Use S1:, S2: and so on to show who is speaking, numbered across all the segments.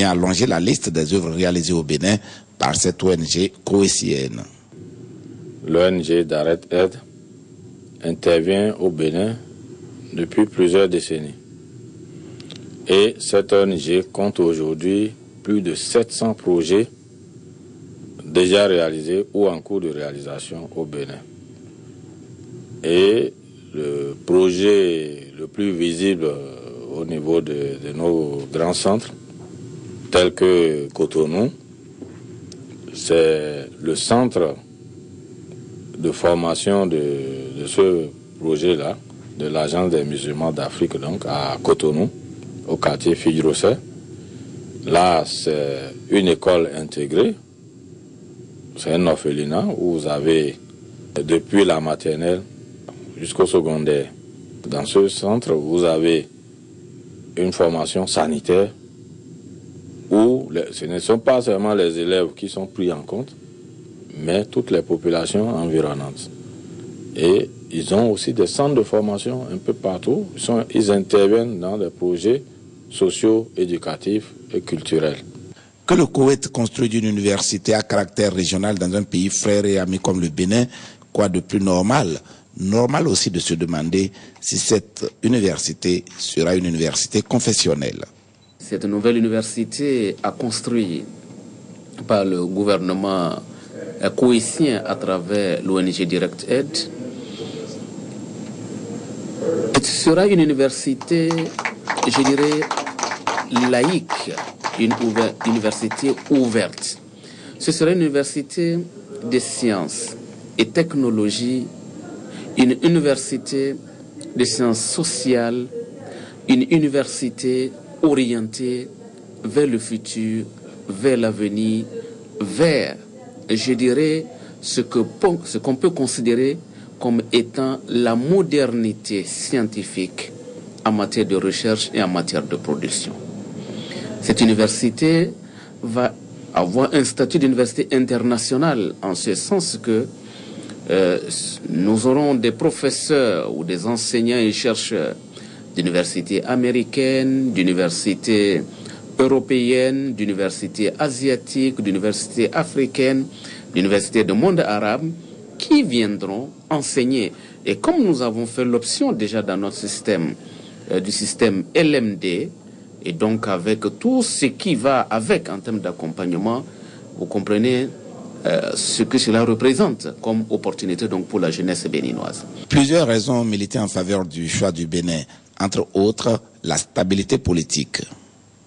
S1: et allonger la liste des œuvres réalisées au Bénin par cette ONG coétienne.
S2: L'ONG Direct Aid intervient au Bénin depuis plusieurs décennies. Et cette ONG compte aujourd'hui plus de 700 projets déjà réalisés ou en cours de réalisation au Bénin. Et le projet le plus visible au niveau de nos grands centres, tels que Cotonou, c'est le centre de formation de ce projet-là, de l'Agence des musulmans d'Afrique, donc à Cotonou, au quartier Figuirosset. Là, c'est une école intégrée, c'est un orphelinat où vous avez, depuis la maternelle jusqu'au secondaire, dans ce centre, vous avez une formation sanitaire où ce ne sont pas seulement les élèves qui sont pris en compte, mais toutes les populations environnantes. Et ils ont aussi des centres de formation un peu partout. Ils interviennent dans des projets sociaux, éducatifs et culturels.
S1: Que le Koweït construise une université à caractère régional dans un pays frère et ami comme le Bénin, quoi de plus normal? Normal aussi de se demander si cette université sera une université confessionnelle.
S3: Cette nouvelle université a construit par le gouvernement coétien à travers l'ONG Direct Aid. Ce sera une université, je dirais, laïque, une université ouverte. Ce sera une université de sciences et technologies, une université de sciences sociales, une université orientée vers le futur, vers l'avenir, vers, je dirais, ce qu'on peut considérer comme étant la modernité scientifique en matière de recherche et en matière de production. Cette université va avoir un statut d'université internationale en ce sens que nous aurons des professeurs ou des enseignants et chercheurs d'universités américaines, d'universités européennes, d'universités asiatiques, d'universités africaines, d'universités du monde arabe qui viendront enseigner. Et comme nous avons fait l'option déjà dans notre système, du système LMD, et donc avec tout ce qui va avec en termes d'accompagnement, vous comprenez ce que cela représente comme opportunité donc pour la jeunesse béninoise.
S1: Plusieurs raisons ont milité en faveur du choix du Bénin, entre autres la stabilité politique.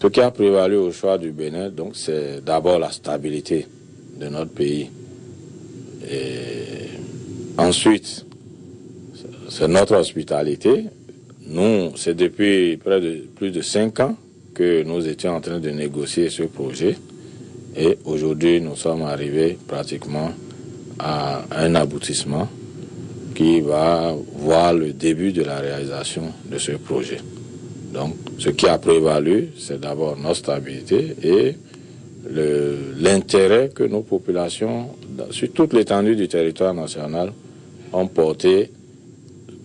S2: Ce qui a prévalu au choix du Bénin, donc, c'est d'abord la stabilité de notre pays. Et ensuite, c'est notre hospitalité. Nous, c'est depuis plus de 5 ans que nous étions en train de négocier ce projet. Et aujourd'hui, nous sommes arrivés pratiquement à un aboutissement qui va voir le début de la réalisation de ce projet. Donc, ce qui a prévalu, c'est d'abord notre stabilité et l'intérêt que nos populations, sur toute l'étendue du territoire national, ont porté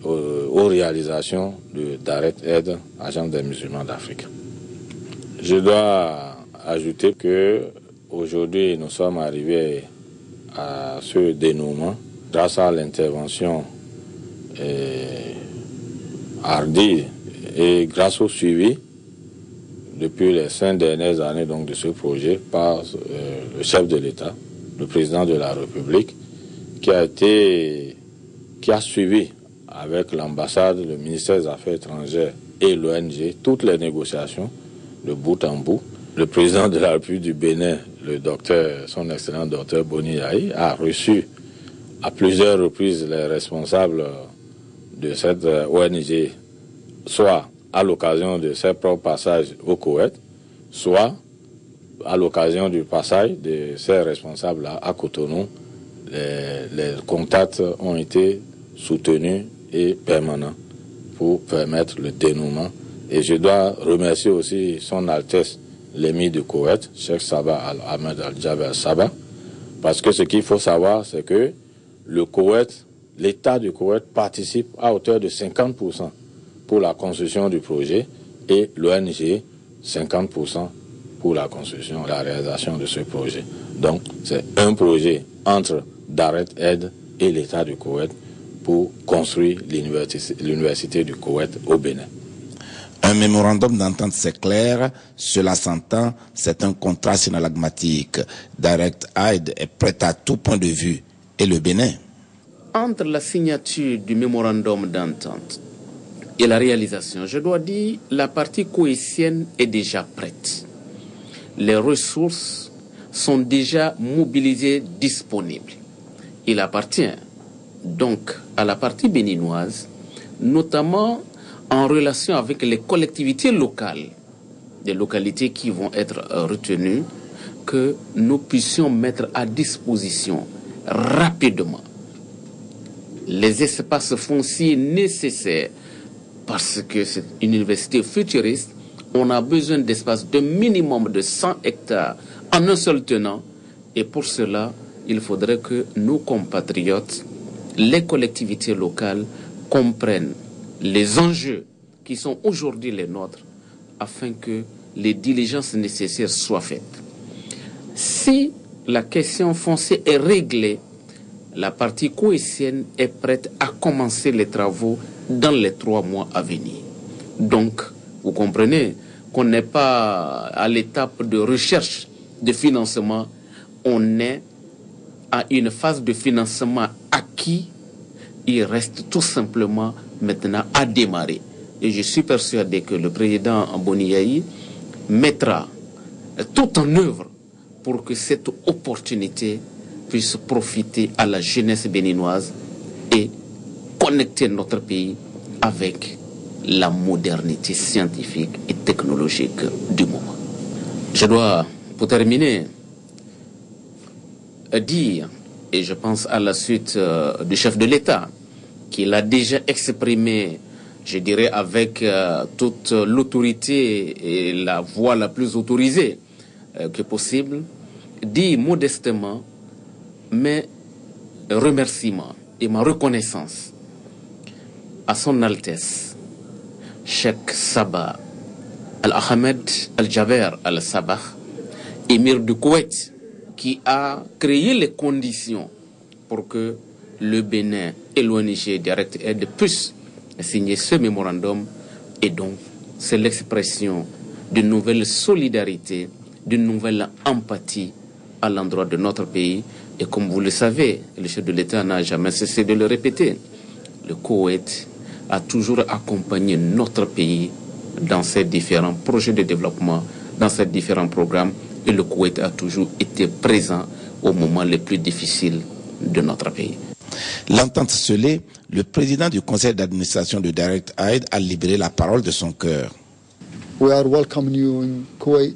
S2: aux réalisations de Direct Aid, Agence des musulmans d'Afrique. Je dois ajouter que aujourd'hui, nous sommes arrivés à ce dénouement grâce à l'intervention hardie et grâce au suivi depuis les 5 dernières années donc, de ce projet par le chef de l'État, le président de la République, qui a suivi avec l'ambassade, le ministère des Affaires étrangères et l'ONG toutes les négociations de bout en bout. Le président de la République du Bénin, son excellent docteur Boni Yahi, a reçu à plusieurs reprises les responsables de cette ONG, soit à l'occasion de ses propres passages au Koweït, soit à l'occasion du passage de ces responsables à Cotonou. Les contacts ont été soutenus et permanents pour permettre le dénouement. Et je dois remercier aussi son Altesse l'émir du Koweït, Cheikh Sabah Al-Ahmed Al-Jaber Sabah, parce que ce qu'il faut savoir, c'est que le Koweït, l'État du Koweït participe à hauteur de 50% pour la construction du projet et l'ONG 50% pour la construction, la réalisation de ce projet. Donc, c'est un projet entre Direct Aid et l'État du Koweït pour construire l'université du Koweït au Bénin.
S1: Un mémorandum d'entente, c'est clair, cela s'entend, c'est un contrat synalagmatique. Direct Aid est prêt à tout point de vue. Et le Bénin?
S3: Entre la signature du mémorandum d'entente et la réalisation, je dois dire, la partie koweïtienne est déjà prête. Les ressources sont déjà mobilisées, disponibles. Il appartient donc à la partie béninoise, notamment en relation avec les collectivités locales, des localités qui vont être retenues, que nous puissions mettre à disposition rapidement les espaces fonciers nécessaires, parce que c'est une université futuriste. On a besoin d'espaces de minimum de 100 hectares en un seul tenant, et pour cela, il faudrait que nos compatriotes, les collectivités locales, comprennent les enjeux qui sont aujourd'hui les nôtres, afin que les diligences nécessaires soient faites. Si la question foncière est réglée, la partie koweïtienne est prête à commencer les travaux dans les 3 mois à venir. Donc, vous comprenez qu'on n'est pas à l'étape de recherche de financement, on est à une phase de financement acquis. Il reste tout simplement maintenant à démarrer. Et je suis persuadé que le président Boni Yayi mettra tout en œuvre pour que cette opportunité puisse profiter à la jeunesse béninoise et connecter notre pays avec la modernité scientifique et technologique du moment. Je dois, pour terminer, dire, et je pense à la suite du chef de l'État, qu'il a déjà exprimé, je dirais, avec toute l'autorité et la voix la plus autorisée que possible, dit modestement mes remerciements et ma reconnaissance à son Altesse, Cheikh Sabah Al-Ahmed Al-Jaber Al-Sabah, émir du Koweït, qui a créé les conditions pour que le Bénin et l'ONG Direct Aid puissent signer ce mémorandum. Et donc, c'est l'expression d'une nouvelle solidarité, d'une nouvelle empathie à l'endroit de notre pays. Et comme vous le savez, le chef de l'État n'a jamais cessé de le répéter. Le Koweït a toujours accompagné notre pays dans ses différents projets de développement, dans ses différents programmes. Et le Koweït a toujours été présent au moment les plus difficiles de notre pays.
S1: L'entente scellée, le président du conseil d'administration de Direct Aid a libéré la parole de son cœur.
S4: We are welcoming you in Kuwait,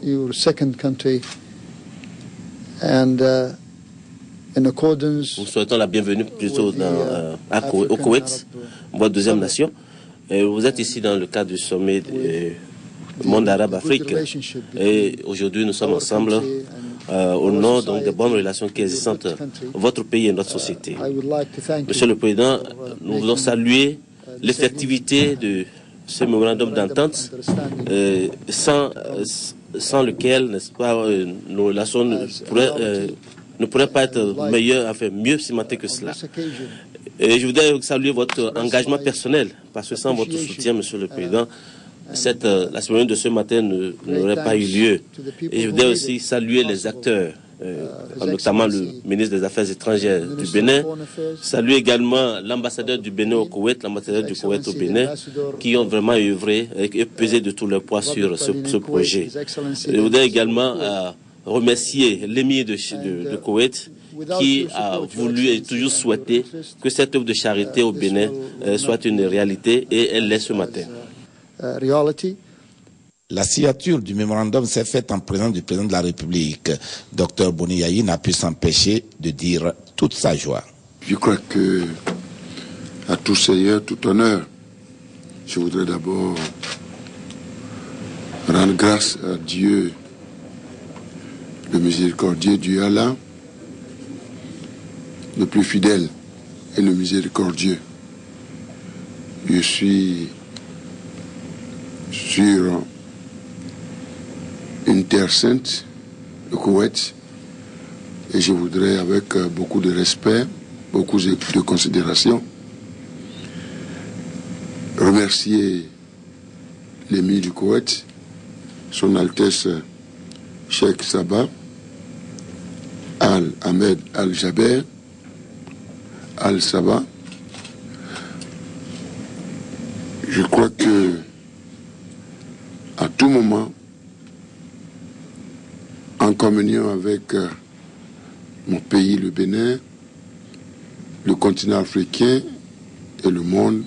S4: your second country, and in accordance.
S5: Nous souhaitons la bienvenue plutôt au Koweït, votre deuxième nation. Et vous êtes ici dans le cadre du sommet du monde arabe-Afrique. Et aujourd'hui, nous sommes ensemble au nom donc, des bonnes relations qui existent entre votre pays et notre société. Monsieur le Président, nous voulons saluer l'effectivité de ce mémorandum d'entente sans lequel, n'est-ce pas, nos relations ne pourraient pas être meilleures, enfin mieux cimentées que cela. Et je voudrais saluer votre engagement personnel, parce que sans votre soutien, Monsieur le Président, la cérémonie de ce matin n'aurait pas eu lieu. Et je voudrais aussi saluer les acteurs, notamment le ministre des Affaires étrangères du Bénin, saluer également l'ambassadeur du Bénin au Koweït, l'ambassadeur du Koweït au Bénin, qui ont vraiment œuvré et pesé de tout leur poids sur ce projet. Je voudrais également remercier l'émir de Koweït, qui a voulu et toujours souhaité que cette œuvre de charité au Bénin soit une réalité, et elle l'est ce matin.
S1: La signature du mémorandum s'est faite en présence du président de la République. Dr Boni Yayi n'a pu s'empêcher de dire toute sa joie.
S6: Je crois que, à tout seigneur, tout honneur, je voudrais d'abord rendre grâce à Dieu, le miséricordieux, Dieu Allah, le plus fidèle et le miséricordieux. Je suis sûr Terre Sainte, le Koweït. Et je voudrais, avec beaucoup de respect, beaucoup de considération, remercier l'émir du Koweït, Son Altesse Cheikh Sabah Al-Ahmed Al-Jaber Al-Sabah. Je crois que à tout moment, en communion avec mon pays, le Bénin, le continent africain et le monde,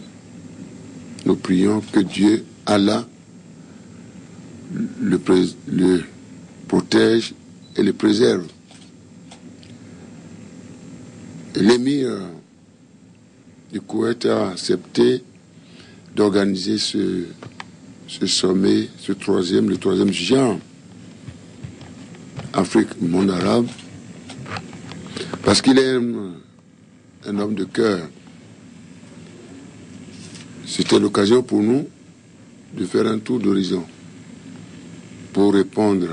S6: nous prions que Dieu, Allah, le protège et le préserve. L'émir du Koweït a accepté d'organiser ce sommet, le troisième genre, Afrique, monde arabe, parce qu'il est un homme de cœur. C'était l'occasion pour nous de faire un tour d'horizon pour répondre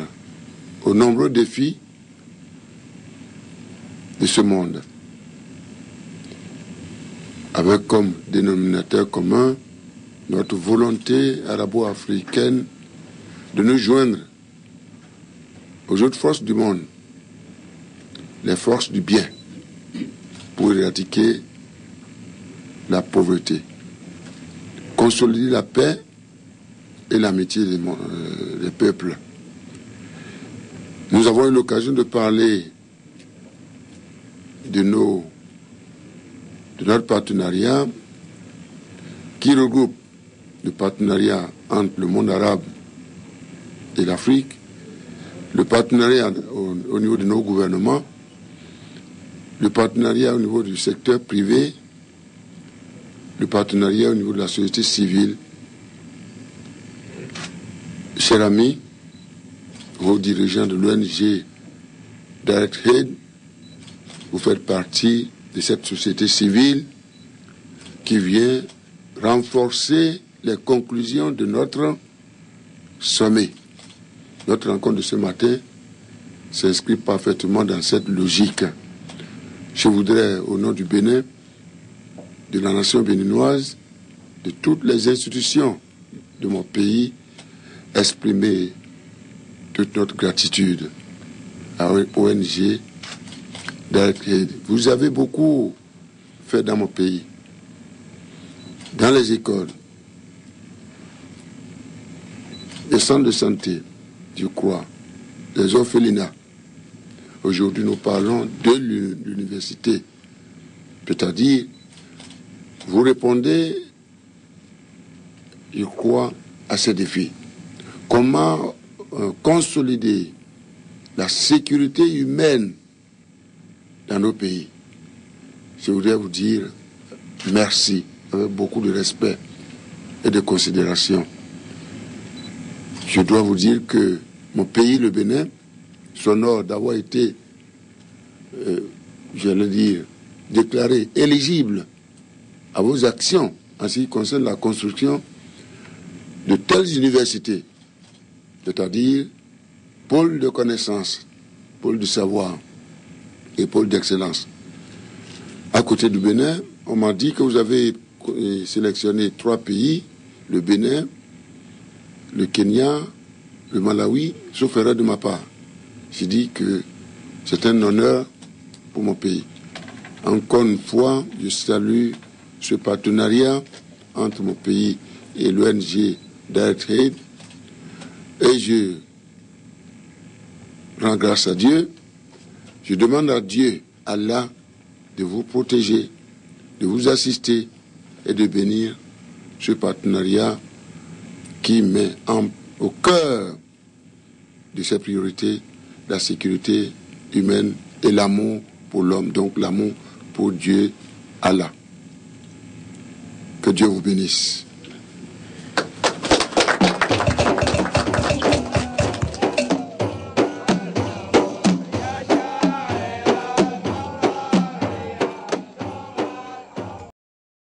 S6: aux nombreux défis de ce monde, avec comme dénominateur commun notre volonté arabo-africaine de nous joindre aux autres forces du monde, les forces du bien, pour éradiquer la pauvreté, consolider la paix et l'amitié des peuples. Nous avons eu l'occasion de parler de notre partenariat qui regroupe le partenariat entre le monde arabe et l'Afrique, le partenariat au niveau de nos gouvernements, le partenariat au niveau du secteur privé, le partenariat au niveau de la société civile. Chers amis, vos dirigeants de l'ONG Direct Aid, vous faites partie de cette société civile qui vient renforcer les conclusions de notre sommet. Notre rencontre de ce matin s'inscrit parfaitement dans cette logique. Je voudrais, au nom du Bénin, de la nation béninoise, de toutes les institutions de mon pays, exprimer toute notre gratitude à ONG Direct Aid. Vous avez beaucoup fait dans mon pays, dans les écoles, les centres de santé, je crois, les orphelinats. Aujourd'hui, nous parlons de l'université. C'est-à-dire, vous répondez, je crois, à ces défis. Comment consolider la sécurité humaine dans nos pays? Je voudrais vous dire merci, avec beaucoup de respect et de considération. Je dois vous dire que mon pays, le Bénin, s'honore d'avoir été, j'allais dire, déclaré éligible à vos actions en ce qui concerne la construction de telles universités, c'est-à-dire pôle de connaissance, pôle de savoir et pôle d'excellence. À côté du Bénin, on m'a dit que vous avez sélectionné 3 pays, le Bénin, le Kenya, le Malawi, sauf erreur de ma part. J'ai dit que c'est un honneur pour mon pays. Encore une fois, je salue ce partenariat entre mon pays et l'ONG Direct Aid, et je rends grâce à Dieu. Je demande à Dieu, Allah, de vous protéger, de vous assister et de bénir ce partenariat qui met au cœur de ses priorités la sécurité humaine et l'amour pour l'homme, donc l'amour pour Dieu, Allah. Que Dieu vous bénisse.